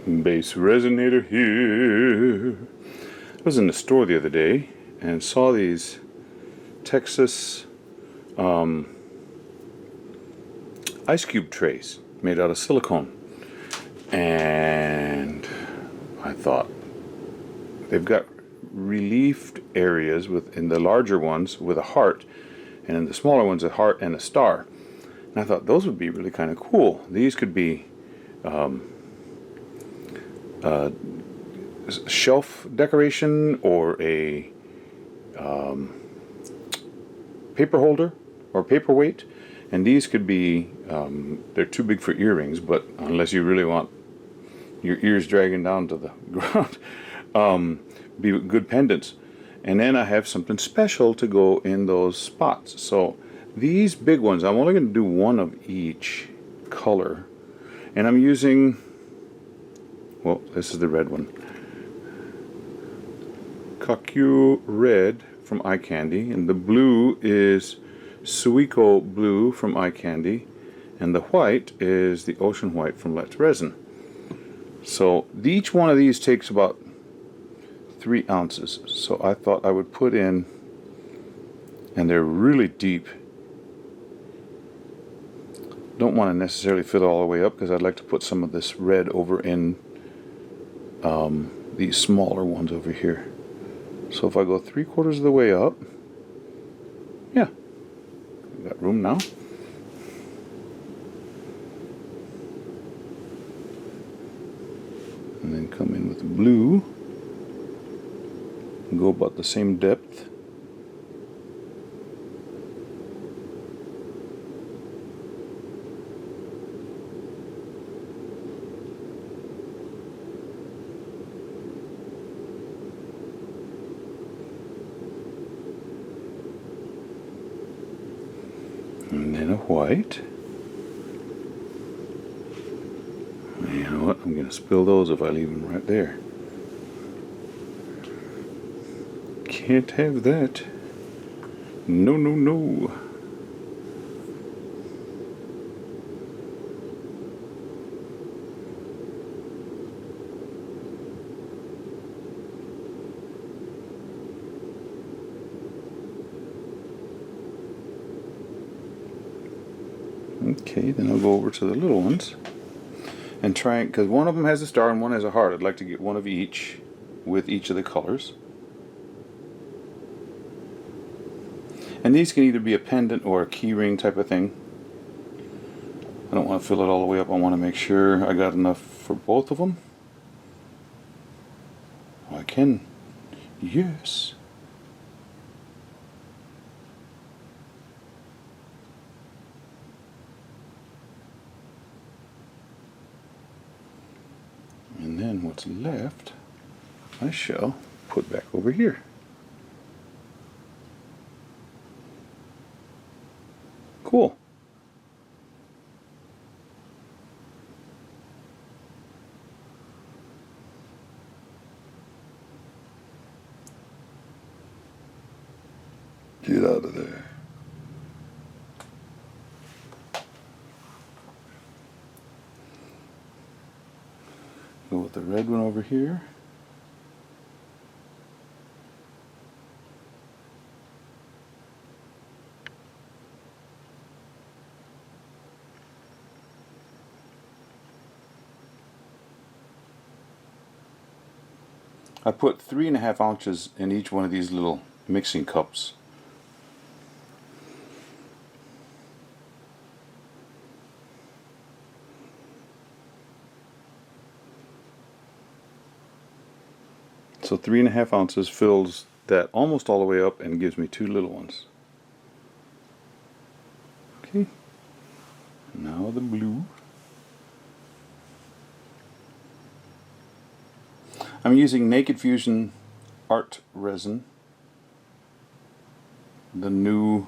Base resonator here. I was in the store the other day and saw these Texas ice cube trays made out of silicone, and I thought they've got relieved areas in the larger ones with a heart, and in the smaller ones a heart and a star. And I thought those would be really kind of cool. These could be shelf decoration or a paper holder or paperweight, and these could be they're too big for earrings, but unless you really want your ears dragging down to the ground, be good pendants. And then I have something special to go in those spots. So these big ones, I'm only going to do one of each color, and I'm using, well, this is the red one, Kakyu Red from Eye Candy, and the blue is Suiko Blue from Eye Candy, and the white is the Ocean White from letsresin. So each one of these takes about 3 ounces. So I thought I would put in, and they're really deep. Don't want to necessarily fill it all the way up because I'd like to put some of this red over in these smaller ones over here. So if I go 3/4 of the way up, yeah, we got room now. And then come in with the blue, and go about the same depth. And then a white. You know what? I'm going to spill those if I leave them right there. Can't have that. No, no, no. Okay, then I'll go over to the little ones and try, because one of them has a star and one has a heart. I'd like to get one of each with each of the colors. And these can either be a pendant or a keyring type of thing. I don't want to fill it all the way up. I want to make sure I got enough for both of them. I can. Yes. And then what's left, I shall put back over here. Cool. Get out of there. Go with the red one over here. I put 3.5 ounces in each one of these little mixing cups. So 3.5 ounces fills that almost all the way up and gives me 2 little ones. Okay, now the blue. I'm using Naked Fusion Art Resin, the new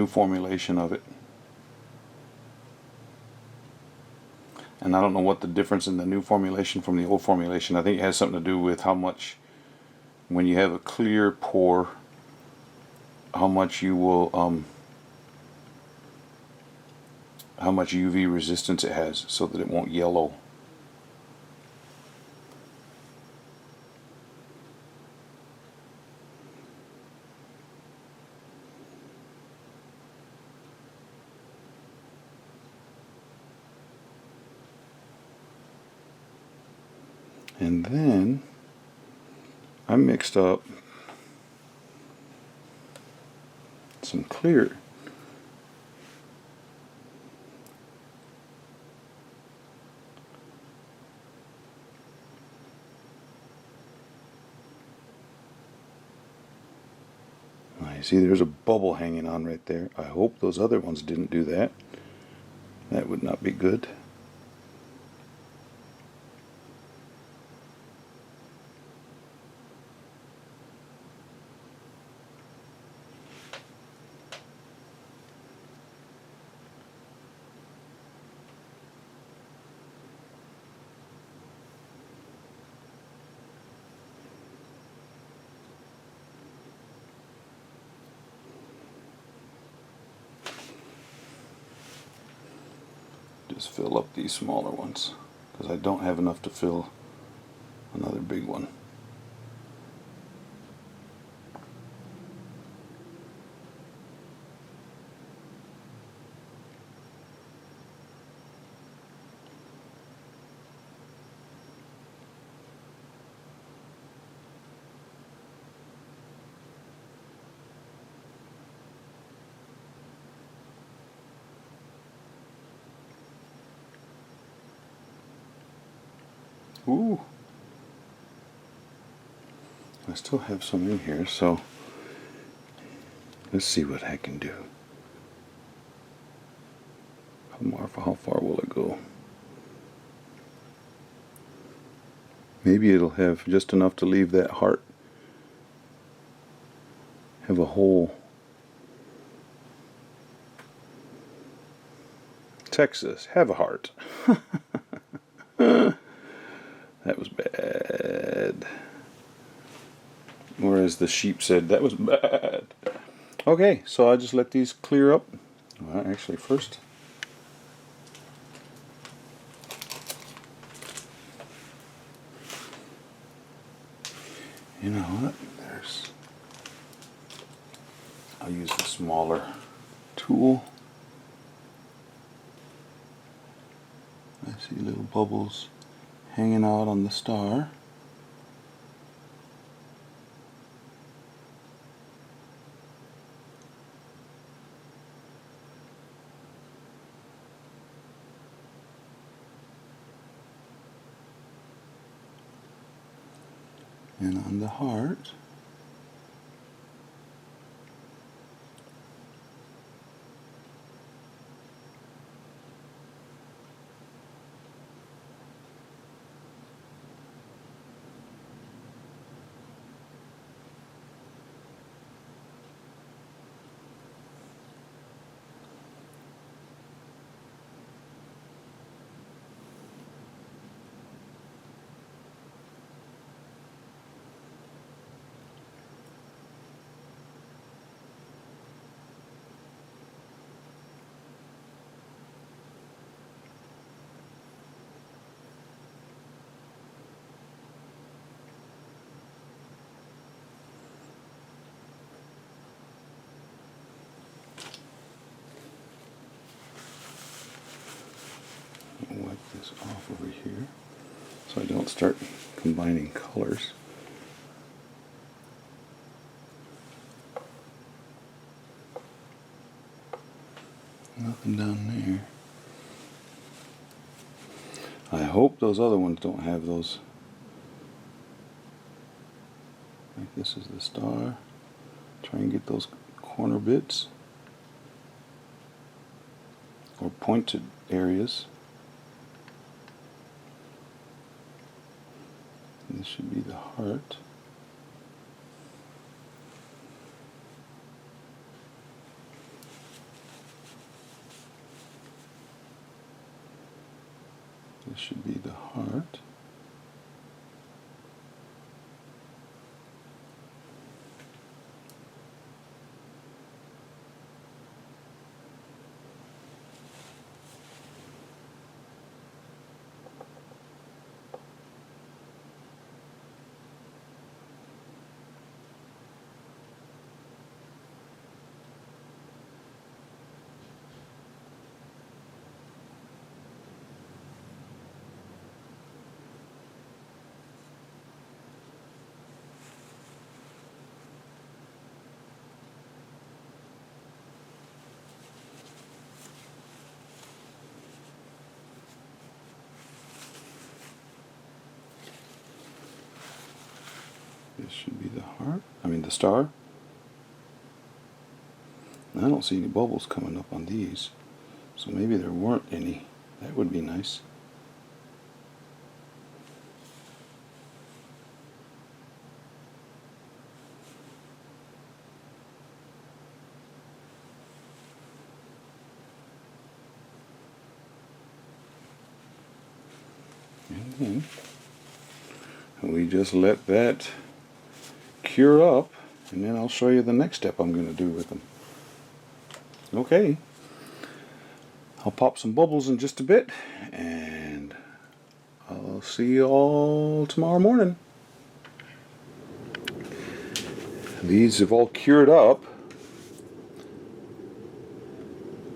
formulation of it. And I don't know what the difference in the new formulation from the old formulation. I think it has something to do with how much, when you have a clear pour, how much you will how much UV resistance it has so that it won't yellow. And then I mixed up some clear. You see there's a bubble hanging on right there. I hope those other ones didn't do that. That would not be good. Just fill up these smaller ones because I don't have enough to fill another big one. Ooh. I still have some in here, so let's see what I can do. How far will it go? Maybe it'll have just enough to leave that heart have a hole. Texas, have a heart. That was bad. Or as the sheep said, that was bad. Okay, so I just let these clear up. Well, actually, first, you know what? I'll use the smaller tool. I see little bubbles hanging out on the star. And on the heart, wipe this off over here so I don't start combining colors. Nothing down there. I hope those other ones don't have those. Like this is the star. Try and get those corner bits or pointed areas. This should be the heart. This should be the heart. This should be the heart. I mean the star. I don't see any bubbles coming up on these. So maybe there weren't any. That would be nice. And then we just let that cure up, and then I'll show you the next step I'm going to do with them. Okay, I'll pop some bubbles in just a bit, and I'll see you all tomorrow morning. These have all cured up.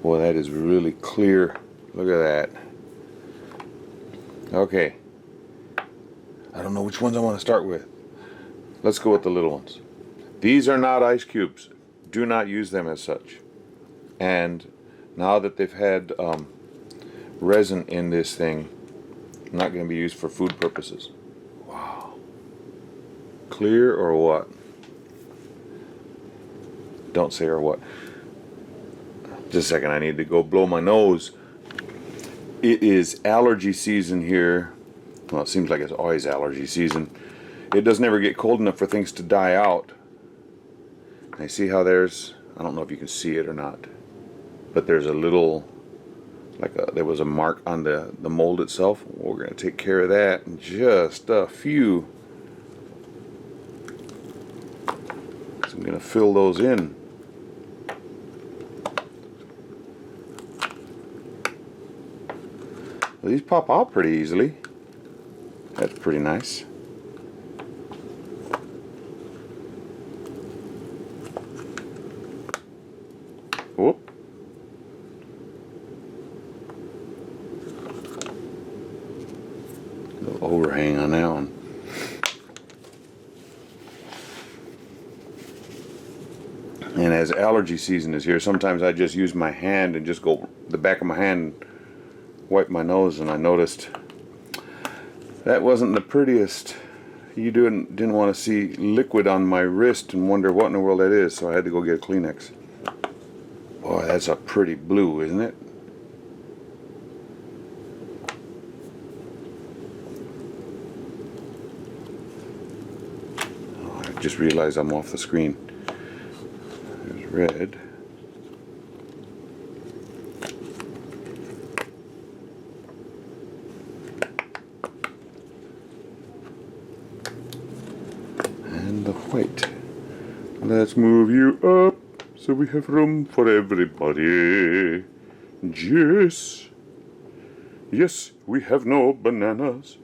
Boy, that is really clear. Look at that. Okay, I don't know which ones I want to start with. Let's go with the little ones. These are not ice cubes. Do not use them as such. And now that they've had resin in this thing, not going to be used for food purposes. Wow. Clear or what? Don't say or what. Just a second, I need to go blow my nose. It is allergy season here. Well, it seems like it's always allergy season. It doesn't ever get cold enough for things to die out. I see how there's, I don't know if you can see it or not, but there's a little, there was a mark on the mold itself. We're going to take care of that in just a few. So I'm going to fill those in. Well, these pop out pretty easily. That's pretty nice. Whoop. Little overhang on that one. And as allergy season is here, sometimes I just use my hand and just go the back of my hand, wipe my nose, and I noticed that wasn't the prettiest. You didn't want to see liquid on my wrist and wonder what in the world that is, so I had to go get a Kleenex. Boy, that's a pretty blue, isn't it? Oh, I just realized I'm off the screen. There's red. And the white. Let's move you up so we have room for everybody. Yes. Yes, we have no bananas.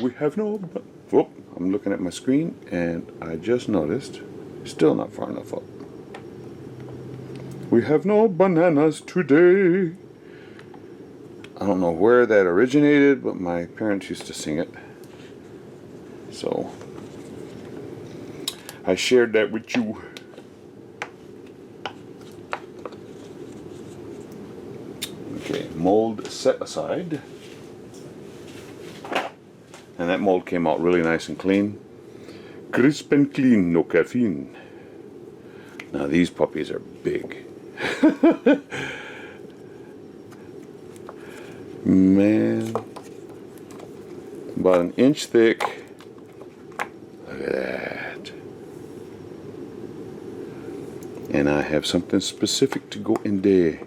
We have no whoop, I'm looking at my screen and I just noticed, still not far enough up. We have no bananas today. I don't know where that originated, but my parents used to sing it. So I shared that with you. Okay, mold set aside. And that mold came out really nice and clean. Crisp and clean, no caffeine. Now these puppies are big. Man. About an inch thick. Look at that. And I have something specific to go in there.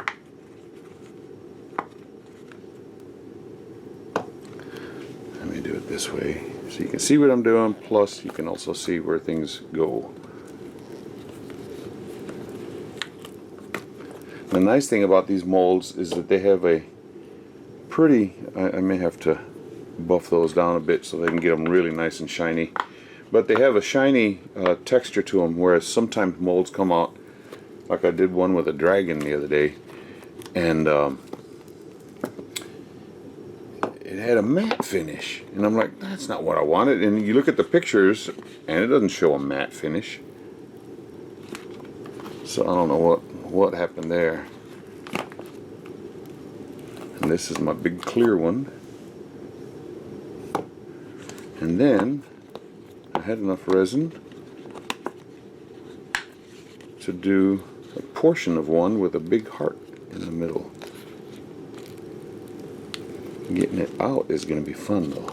Let me do it this way so you can see what I'm doing, plus you can also see where things go. The nice thing about these molds is that they have a pretty, I may have to buff those down a bit so they can get them really nice and shiny, but they have a shiny texture to them, whereas sometimes molds come out, like I did one with a dragon the other day, and it had a matte finish, and I'm like, that's not what I wanted. And you look at the pictures and it doesn't show a matte finish, so I don't know what happened there. And this is my big clear one, and then I had enough resin to do a portion of one with a big heart in the middle. Getting it out is going to be fun though.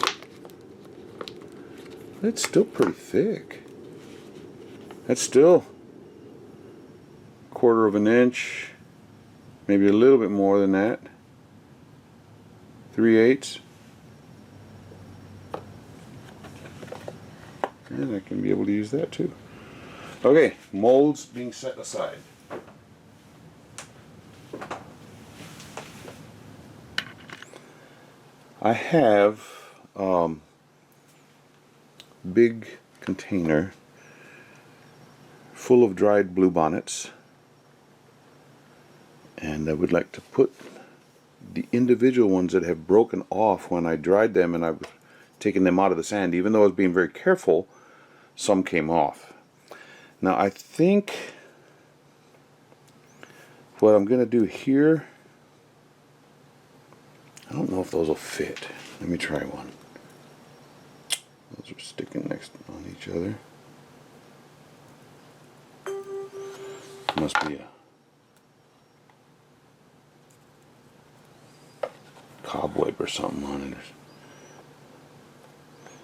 It's still pretty thick. That's still a 1/4 of an inch, maybe a little bit more than that. 3/8. And I can be able to use that too. Okay, molds being set aside. I have big container full of dried bluebonnets, and I would like to put the individual ones that have broken off when I dried them and I've taken them out of the sand. Even though I was being very careful, some came off. Now I think what I'm going to do here, I don't know if those will fit. Let me try one. Those are sticking next on each other. Must be a cobweb or something on it.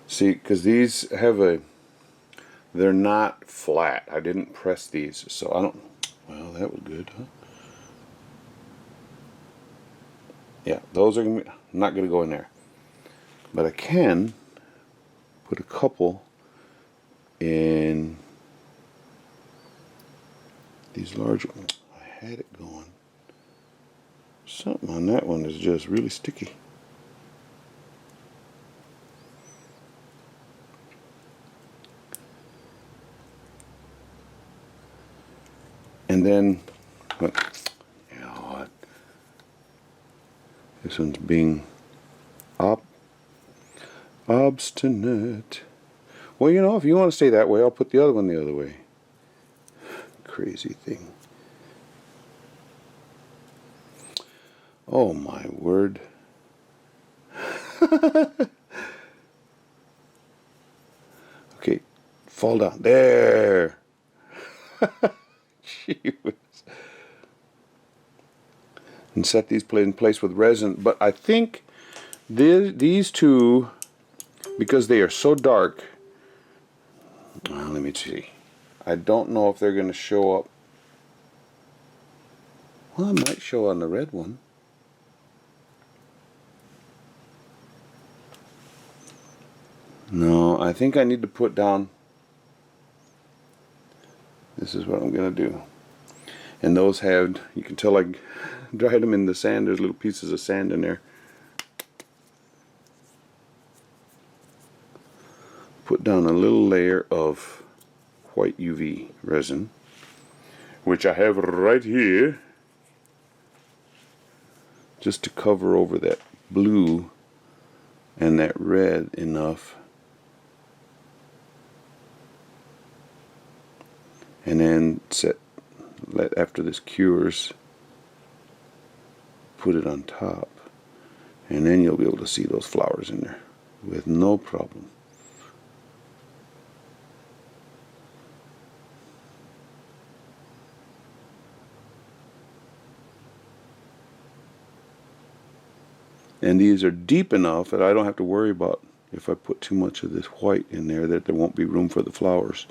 See, because these have they're not flat. I didn't press these, so I don't, well, that was good, huh? Yeah, those are not going to go in there. But I can put a couple in these large ones. I had it going. Something on that one is just really sticky. And then, you know what? This one's being obstinate. Well, you know, if you want to stay that way, I'll put the other one the other way. Crazy thing. Oh my word. Okay, fall down. There. Gee whiz. And set these in place with resin. But I think these two, because they are so dark, let me see. I don't know if they're going to show up. Well, I might show on the red one. No, I think I need to put down. This is what I'm going to do. And those have, you can tell I dried them in the sand. There's little pieces of sand in there. Put down a little layer of white UV resin, which I have right here, just to cover over that blue and that red enough. And then after this cures, put it on top, and then you'll be able to see those flowers in there with no problem. And these are deep enough that I don't have to worry about if I put too much of this white in there, that there won't be room for the flowers.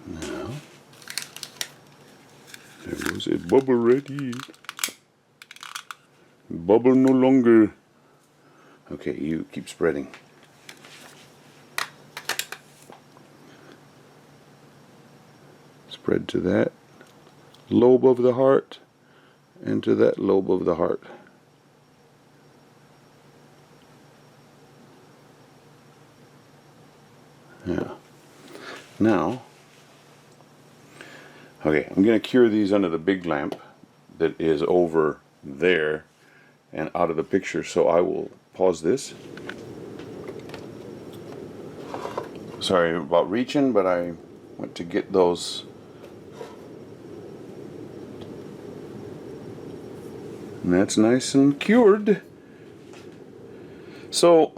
Now, there was a bubble ready. Bubble no longer. Okay, you keep spreading. Spread to that lobe of the heart and to that lobe of the heart. Yeah. Now, okay, I'm going to cure these under the big lamp that is over there and out of the picture, so I will pause this. Sorry about reaching, but I went to get those. And that's nice and cured. So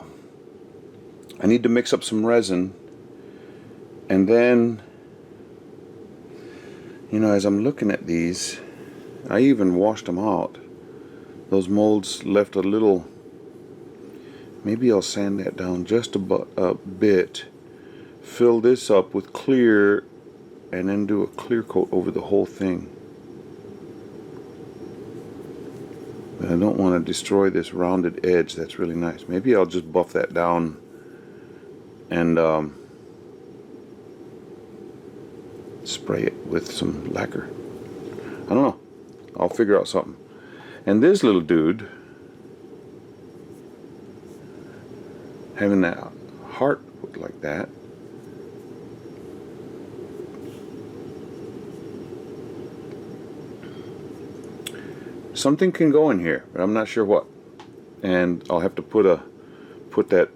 I need to mix up some resin, and then, you know, as I'm looking at these, I even washed them out. Those molds left a little. Maybe I'll sand that down just a bit, fill this up with clear, and then do a clear coat over the whole thing. But I don't want to destroy this rounded edge. That's really nice. Maybe I'll just buff that down and spray it with some lacquer. I don't know. I'll figure out something. And this little dude, having that heart look like that, something can go in here, but I'm not sure what. And I'll have to put that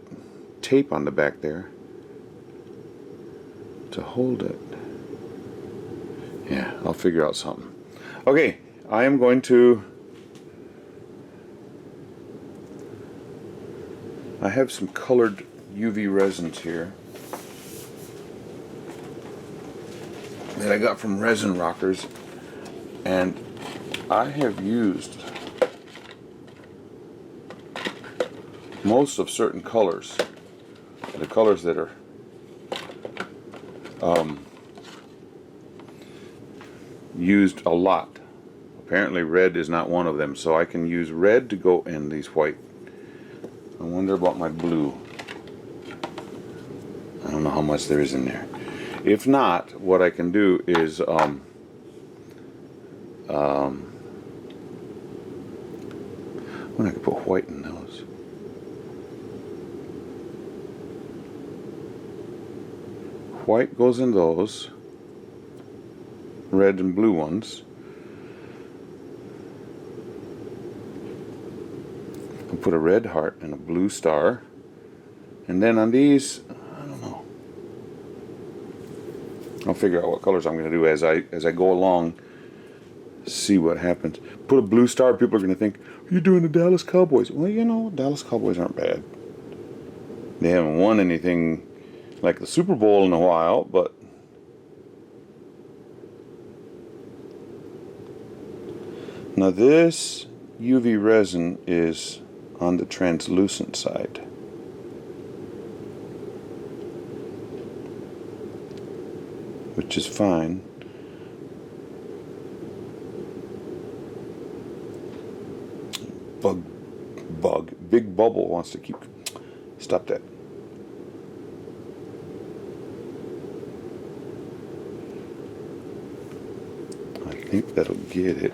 tape on the back there to hold it. Yeah, I'll figure out something. Okay, I am going to. I have some colored UV resins here that I got from Resin Rockers, and I have used most of certain colors, the colors that are used a lot. Apparently red is not one of them, so I can use red to go in these white. I wonder about my blue. I don't know how much there is in there. If not, what I can do is when I can put white in those. White goes in those, red and blue ones. I'll put a red heart and a blue star, and then on these, I don't know. I'll figure out what colors I'm going to do as I go along. See what happens. Put a blue star, people are going to think you're doing the Dallas Cowboys. Well, you know, Dallas Cowboys aren't bad. They haven't won anything like the Super Bowl in a while, but now this UV resin is on the translucent side. Which is fine. Big bubble wants to keep. Stop that. I think that'll get it.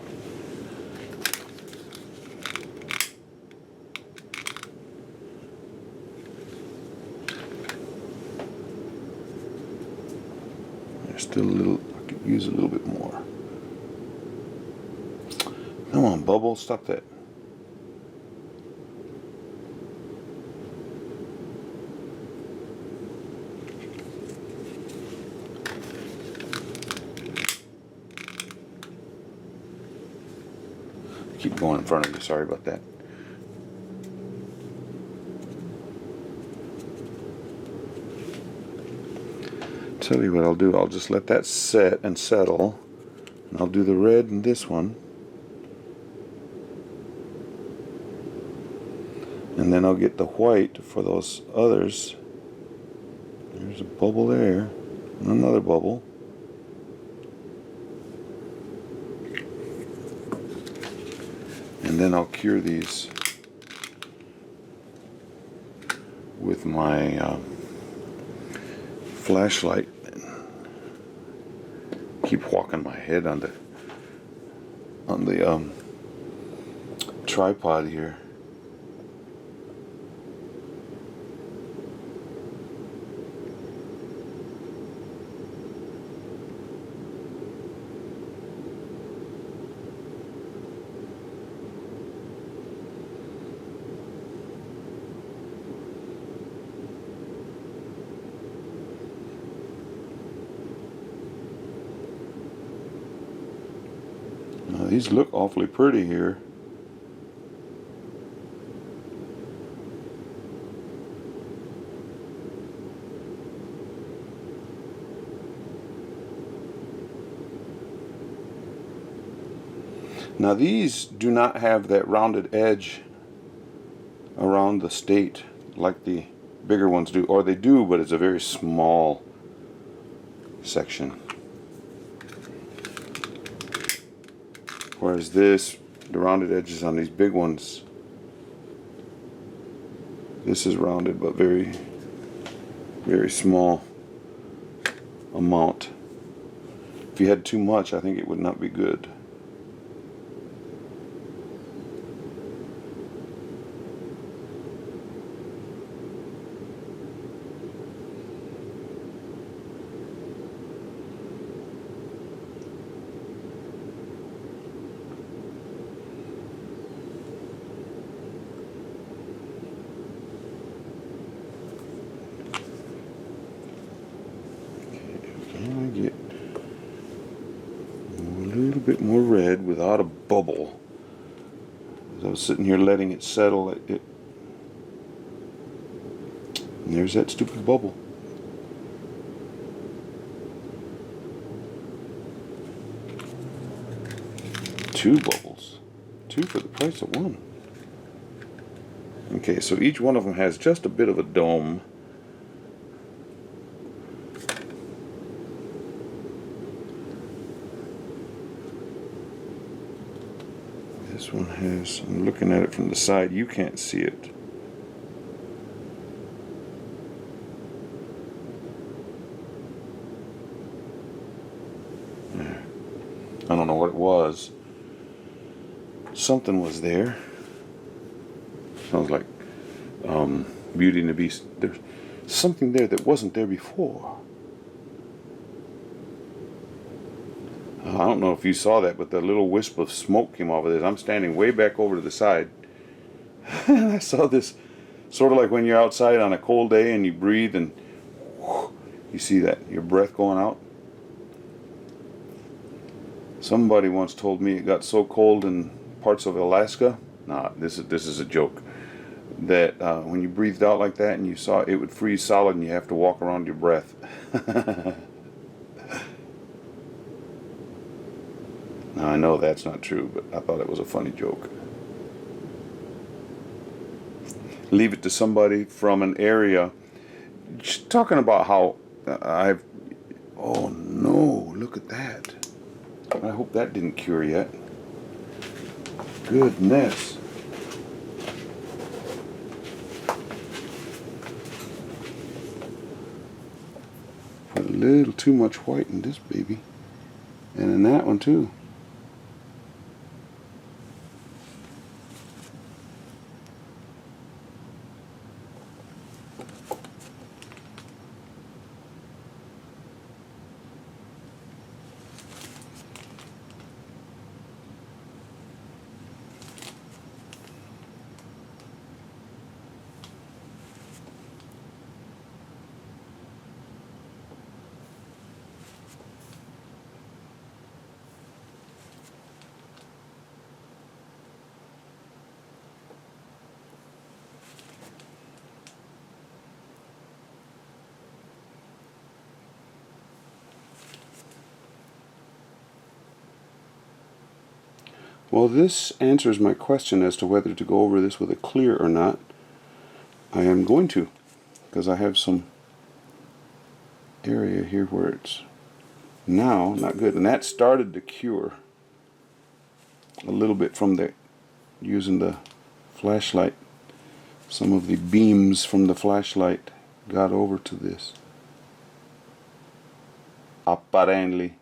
There's still a little. I could use a little bit more. Come on, bubble. Stop that. Keep going in front of you, sorry about that. Tell you what I'll do, I'll just let that set and settle, and I'll do the red in this one, and then I'll get the white for those others. There's a bubble there, and another bubble. And then I'll cure these with my flashlight. Keep walking my head on the tripod here. Now these look awfully pretty here. Now these do not have that rounded edge around the state like the bigger ones do, or they do, but it's a very small section. Whereas this, the rounded edges on these big ones, this is rounded but very, very small amount. If you had too much, I think it would not be good. I get a little bit more red without a bubble. As I was sitting here letting it settle, and there's that stupid bubble. Two bubbles. Two for the price of one. Okay, so each one of them has just a bit of a dome. This one has, I'm looking at it from the side, you can't see it. I don't know what it was. Something was there. Sounds like Beauty and the Beast. There's something there that wasn't there before. I don't know if you saw that, but the little wisp of smoke came off of this. I'm standing way back over to the side. And I saw this, sort of like when you're outside on a cold day and you breathe and whoosh, you see that, your breath going out. Somebody once told me it got so cold in parts of Alaska. Nah, this is a joke. That when you breathed out like that and you saw it would freeze solid and you have to walk around your breath. Now I know that's not true, but I thought it was a funny joke. Leave it to somebody from an area. Just talking about how I've. Oh no! Look at that. I hope that didn't cure yet. Goodness. Put a little too much white in this baby. And in that one too. Well, this answers my question as to whether to go over this with a clear or not. I am going to, because I have some area here where it's now not good. And that started to cure a little bit from the using the flashlight. Some of the beams from the flashlight got over to this. Apparently.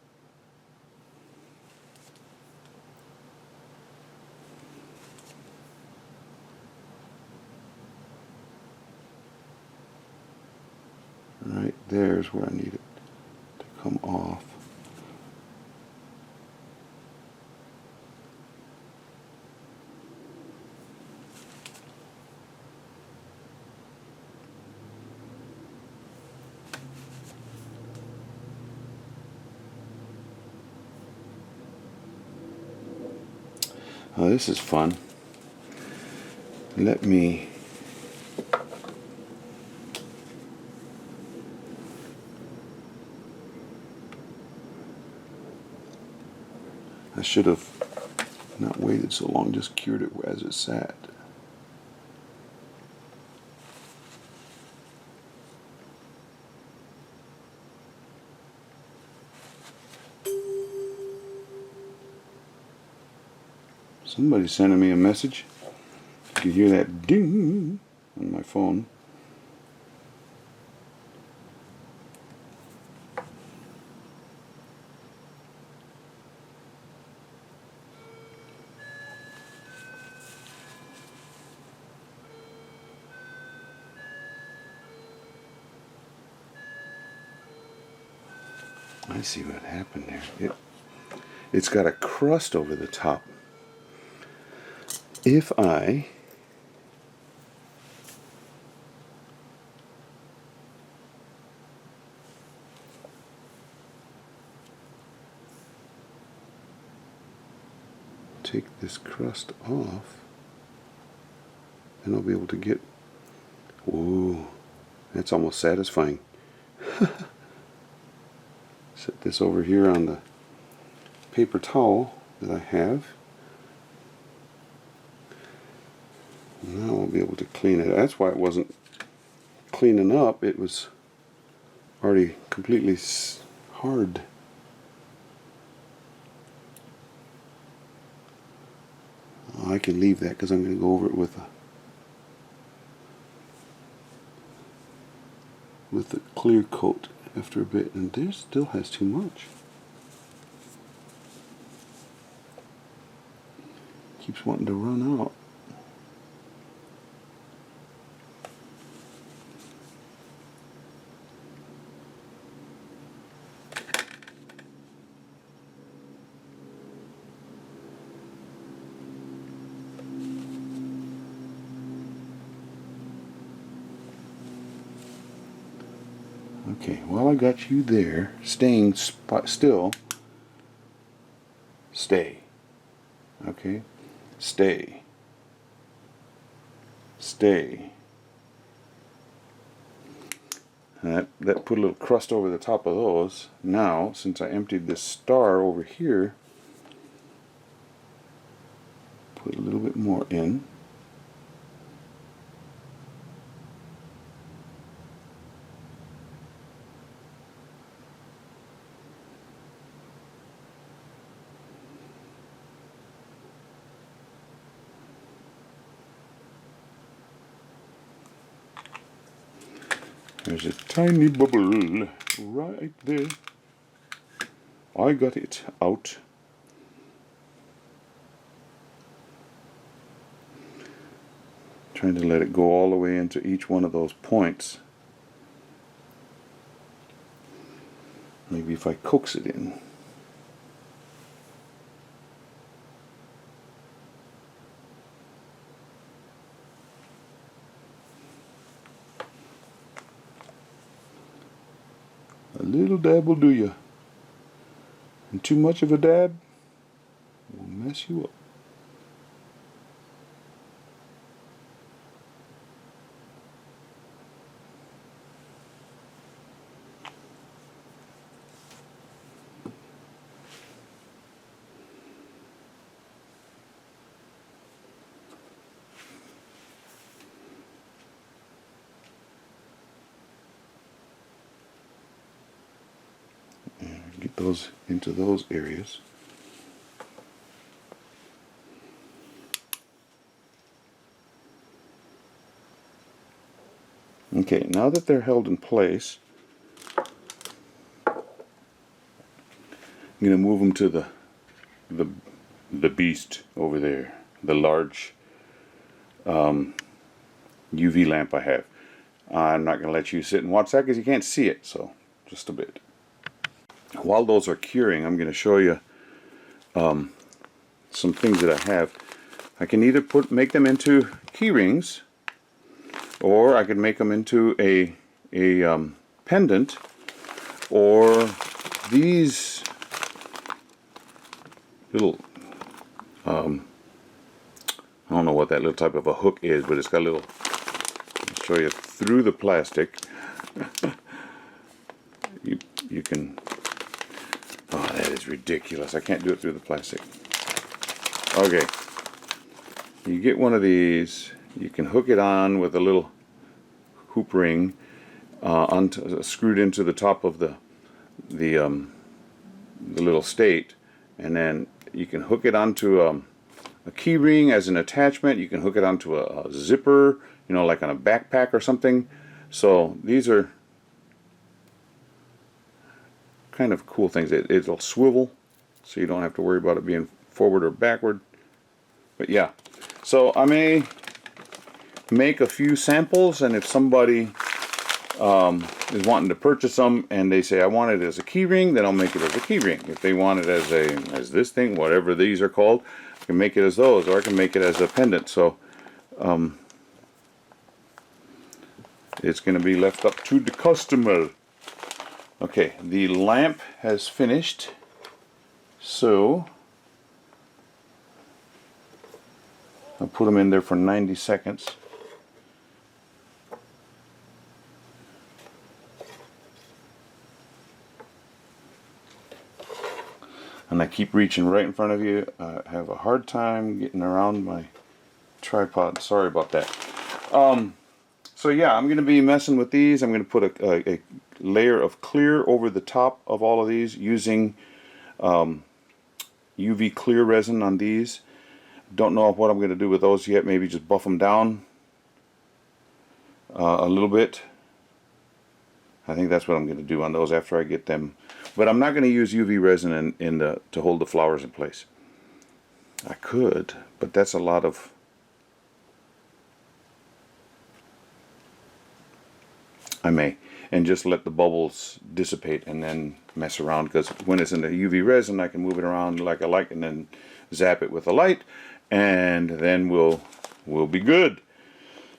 Right there's where I need it to come off. Oh, this is fun. Let me I should have Not waited so long, just cured it as it sat. Somebody's sending me a message. You can hear that ding on my phone. I see what happened there. It's got a crust over the top. If I take this crust off, then I'll be able to get, whoa, that's almost satisfying. Set this over here on the paper towel that I have. Now I'll be able to clean it. That's why it wasn't cleaning up. It was already completely hard. Oh, I can leave that because I'm going to go over it with the clear coat after a bit, and there still has too much. Keeps wanting to run out. Okay, while I got you there, staying still, stay. Okay, stay. Stay. That put a little crust over the top of those. Now, since I emptied this star over here, put a little bit more in. There's a tiny bubble right there. I got it out. Trying to let it go all the way into each one of those points. Maybe if I coax it in. A little dab will do you. And too much of a dab will mess you up. Get those into those areas. Okay, now that they're held in place, I'm going to move them to the beast over there, the large UV lamp I have. I'm not going to let you sit and watch that because you can't see it, so just a bit. While those are curing, I'm going to show you some things that I have. I can either make them into key rings, or I could make them into a pendant, or these little I don't know what that little type of a hook is, but it's got a little, I'll show you through the plastic. you can, oh, that is ridiculous. I can't do it through the plastic. Okay, you get one of these. You can hook it on with a little hoop ring screwed into the top of the little state, and then you can hook it onto a key ring as an attachment. You can hook it onto a zipper, you know, like on a backpack or something. So these are kind of cool things. It'll swivel, so you don't have to worry about it being forward or backward. But yeah, so I may make a few samples, and if somebody is wanting to purchase them and they say I want it as a key ring, then I'll make it as a key ring. If they want it as this thing, whatever these are called, I can make it as those, or I can make it as a pendant. So it's going to be left up to the customer. Okay, the lamp has finished, so I'll put them in there for 90 seconds. And I keep reaching right in front of you. I have a hard time getting around my tripod. Sorry about that. So yeah, I'm going to be messing with these. I'm going to put a layer of clear over the top of all of these using UV clear resin on these. Don't know what I'm going to do with those yet. Maybe just buff them down a little bit. I think that's what I'm going to do on those after I get them. But I'm not going to use UV resin to hold the flowers in place. I could, but that's a lot of... I may. And just let the bubbles dissipate and then mess around, because when it's in the UV resin I can move it around like I like and then zap it with a light, and then we'll be good.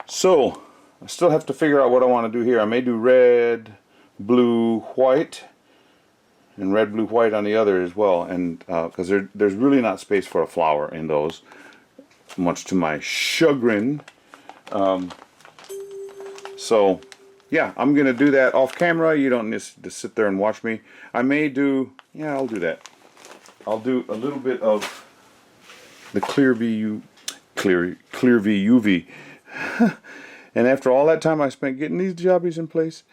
So I still have to figure out what I want to do here. I may do red, blue, white, and red, blue, white on the other as well, and because there's really not space for a flower in those, much to my chagrin. So yeah, I'm gonna do that off camera. You don't need to sit there and watch me. I may do, yeah, I'll do that. I'll do a little bit of the clear V UV. And after all that time I spent getting these jobbies in place,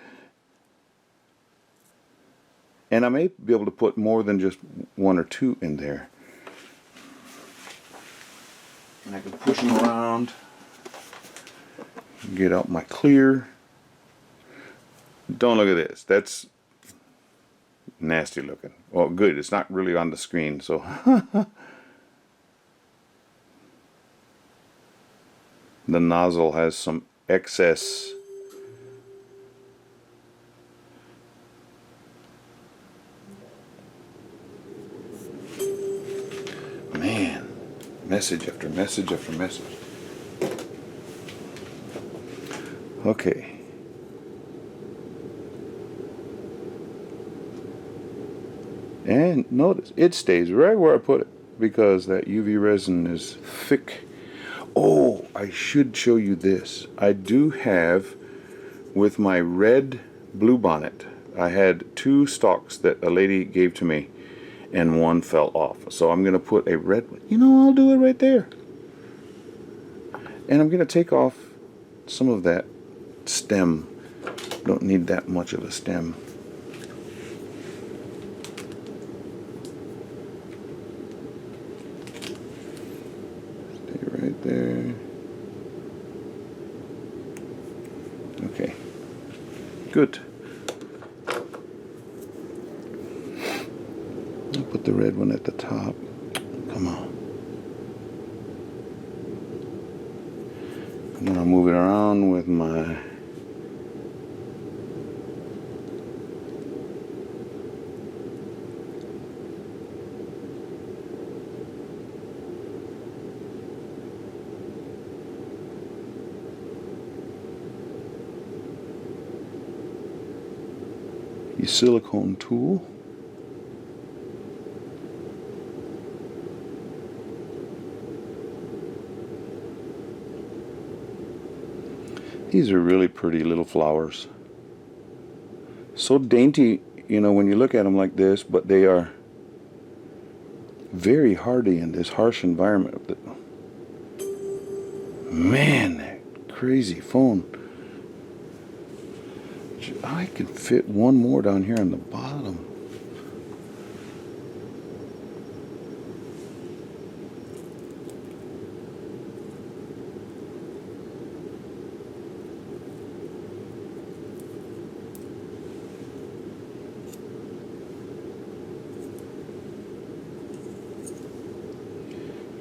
and I may be able to put more than just one or two in there. And I can push them around, get out my clear. Don't look at this. That's nasty looking. Well, good. It's not really on the screen, so. The nozzle has some excess. Man, message after message after message. Okay. And notice, it stays right where I put it because that UV resin is thick. Oh, I should show you this. I do have, with my red bluebonnet, I had 2 stalks that a lady gave to me, and one fell off. So I'm going to put a red one. You know, I'll do it right there. And I'm going to take off some of that stem. Don't need that much of a stem. Right there. Okay. Good. I'll put the red one at the top. Come on. I'm gonna move it around with my silicone tool. These are really pretty little flowers. So dainty, you know, when you look at them like this, but they are very hardy in this harsh environment. Man, that crazy phone. I can fit one more down here on the bottom.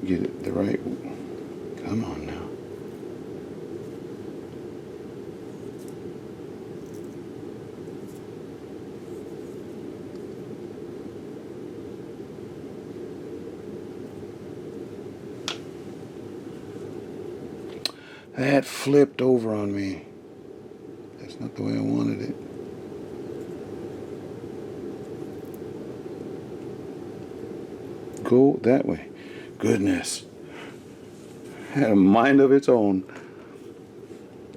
Get it the right. Come on now. That flipped over on me. That's not the way I wanted it. Go that way. Goodness. Had a mind of its own.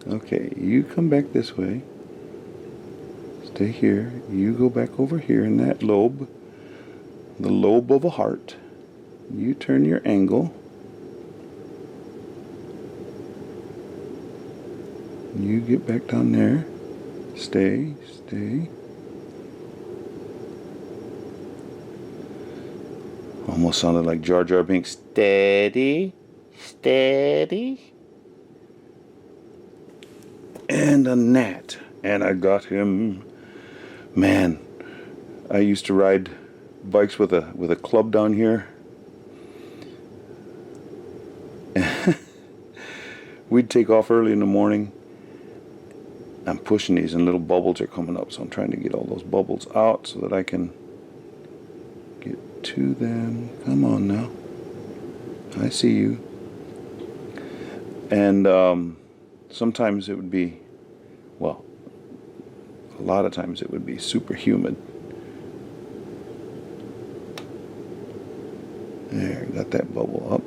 Okay, you come back this way. Stay here. You go back over here in that lobe. The lobe of a heart. You turn your angle. You get back down there. Stay, stay. Almost sounded like Jar Jar Binks. Steady, steady. And a gnat. And I got him. Man, I used to ride bikes with a club down here. We'd take off early in the morning. I'm pushing these and little bubbles are coming up, so I'm trying to get all those bubbles out so that I can get to them. Come on now. I see you. And sometimes it would be, well, a lot of times it would be super humid. There, got that bubble up.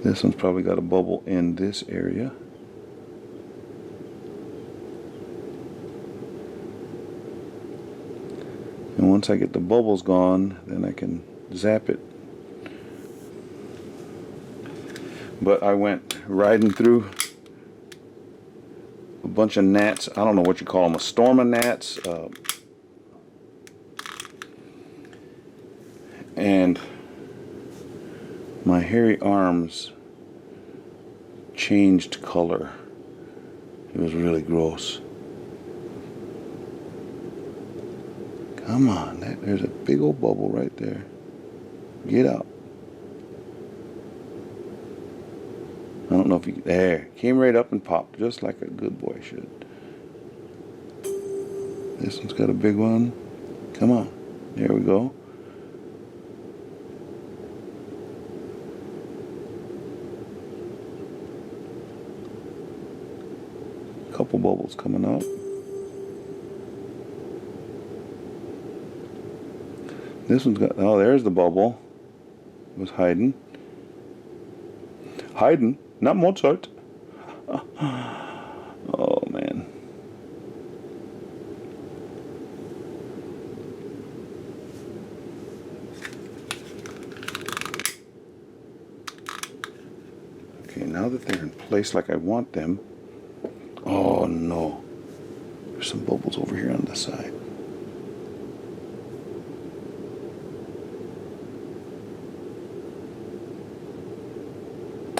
This one's probably got a bubble in this area. And once I get the bubbles gone, then I can zap it. But I went riding through a bunch of gnats. I don't know what you call them, a storm of gnats. And my hairy arms changed color. It was really gross. Come on, there's a big old bubble right there. Get out. I don't know if you, there, came right up and popped, just like a good boy should. This one's got a big one. Come on, there we go. Couple bubbles coming up. This one's got, oh, there's the bubble. It was hiding. Haydn, not Mozart. Oh, man. Okay, now that they're in place like I want them. Oh, no. There's some bubbles over here on the side.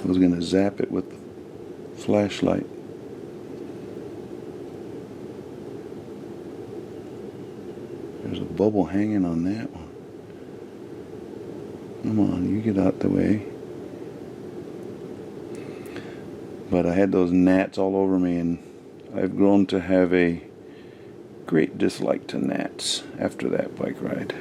I was going to zap it with the flashlight. There's a bubble hanging on that one. Come on, you get out the way. But I had those gnats all over me, and I've grown to have a great dislike to gnats after that bike ride.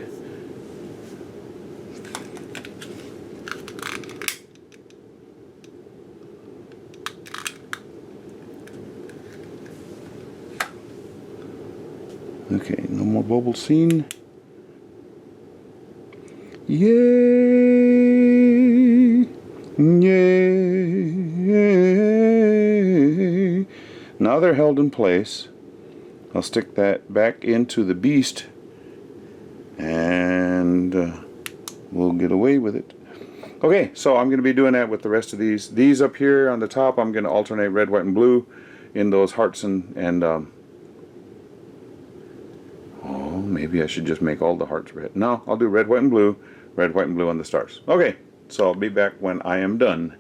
Okay, no more bubble seen. Yay! Yay! Now they're held in place. I'll stick that back into the beast and we'll get away with it. Okay, so I'm going to be doing that with the rest of these. These up here on the top, I'm going to alternate red, white, and blue in those hearts and oh, maybe I should just make all the hearts red. No, I'll do red, white, and blue on the stars. Okay, so I'll be back when I am done.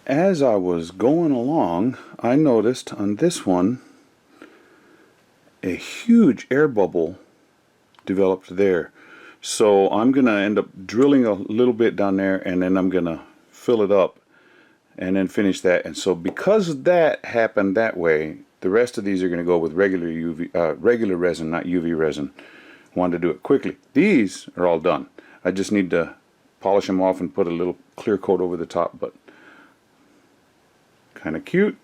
As I was going along, I noticed on this one a huge air bubble developed there. So I'm going to end up drilling a little bit down there, and then I'm going to fill it up and then finish that. And so because that happened that way, the rest of these are going to go with regular resin, not UV resin. I wanted to do it quickly. These are all done. I just need to polish them off and put a little clear coat over the top, but kind of cute.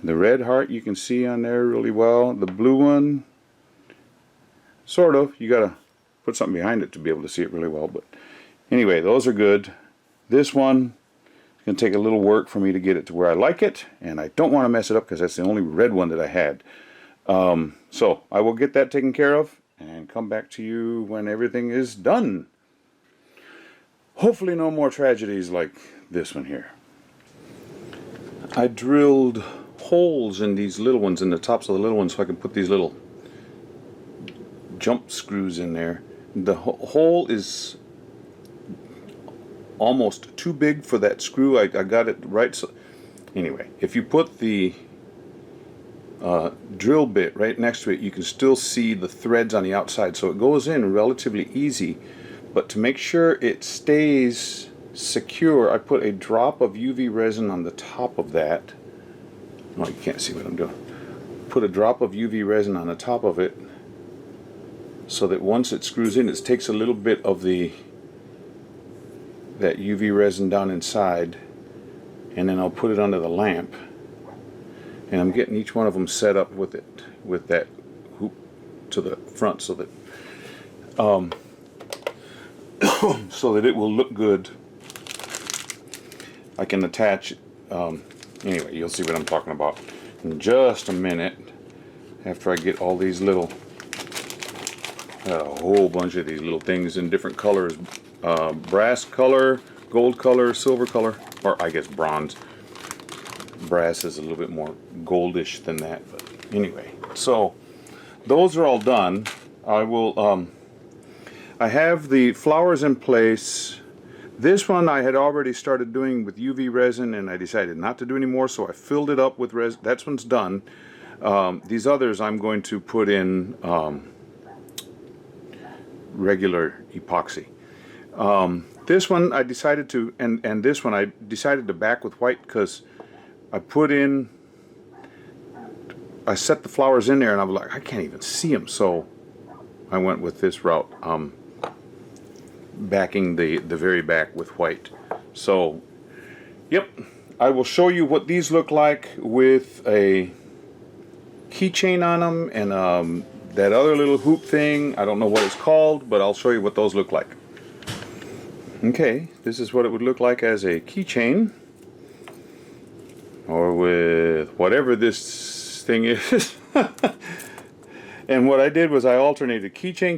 The red heart you can see on there really well. The blue one, sort of. You gotta put something behind it to be able to see it really well, but anyway, those are good. This one is going to take a little work for me to get it to where I like it, and I don't want to mess it up because that's the only red one that I had. So I will get that taken care of and come back to you when everything is done. Hopefully no more tragedies like this one here. I drilled holes in these little ones, in the tops of the little ones, so I can put these little jump screws in there. The hole is almost too big for that screw. I got it right. So anyway, if you put the drill bit right next to it, you can still see the threads on the outside, so it goes in relatively easy. But to make sure it stays secure, I put a drop of UV resin on the top of that. Oh, you can't see what I'm doing. Put a drop of UV resin on the top of it so that once it screws in, it takes a little bit of that UV resin down inside, and then I'll put it under the lamp, and I'm getting each one of them set up with that hoop to the front so that so that it will look good. I can attach anyway, you'll see what I'm talking about in just a minute after I get all these little a whole bunch of these little things in different colors, brass color, gold color, silver color, or I guess bronze. Brass is a little bit more goldish than that, but anyway, so those are all done. I will I have the flowers in place. This one I had already started doing with UV resin, and I decided not to do anymore, so I filled it up with resin. That one's done. These others I'm going to put in regular epoxy. This one I decided to, and this one I decided to back with white because I set the flowers in there and I was like, I can't even see them, so I went with this route, backing the very back with white. So yep, I will show you what these look like with a keychain on them and that other little hoop thing. I don't know what it's called, but I'll show you what those look like. Okay, this is what it would look like as a keychain, or with whatever this thing is. And what I did was I alternated keychain,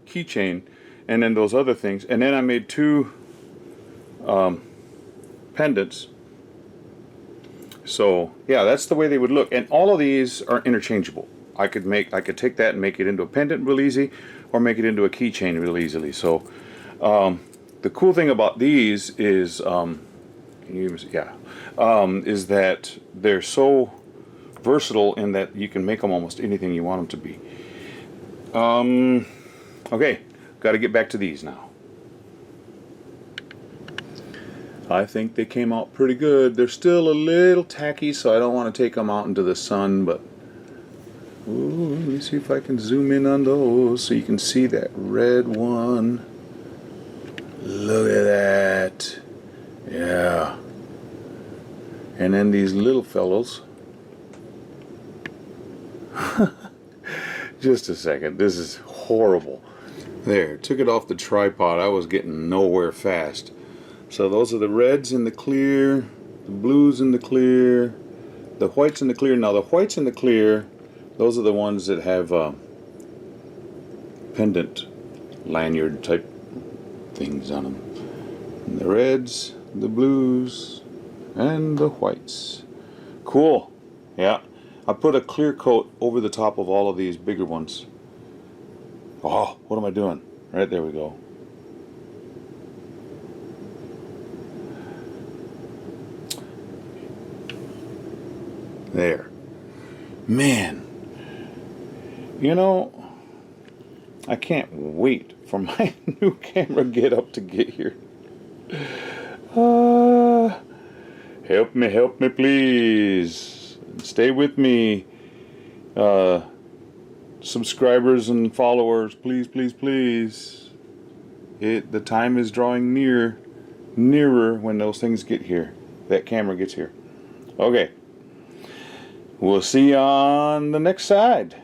keychain, and then those other things, and then I made two pendants. So yeah, that's the way they would look, and all of these are interchangeable. I could take that and make it into a pendant real easy, or make it into a keychain real easily. So the cool thing about these is is that they're so versatile in that you can make them almost anything you want them to be. Okay, got to get back to these now. I think they came out pretty good. They're still a little tacky, so I don't want to take them out into the sun, but ooh, let me see if I can zoom in on those so you can see that red one. Look at that. Yeah. And then these little fellows. Just a second. This is horrible. There, took it off the tripod. I was getting nowhere fast. So those are the reds in the clear, the blues in the clear, the whites in the clear. Now the whites in the clear, those are the ones that have pendant lanyard type things on them. And the reds, the blues, and the whites. Cool. Yeah. I put a clear coat over the top of all of these bigger ones. Oh, what am I doing? Right, there we go. There. Man. You know, I can't wait for my new camera get here. Help me, please. Stay with me. Subscribers and followers, please, please, please. The time is drawing nearer when those things get here. That camera gets here. Okay. We'll see you on the next side.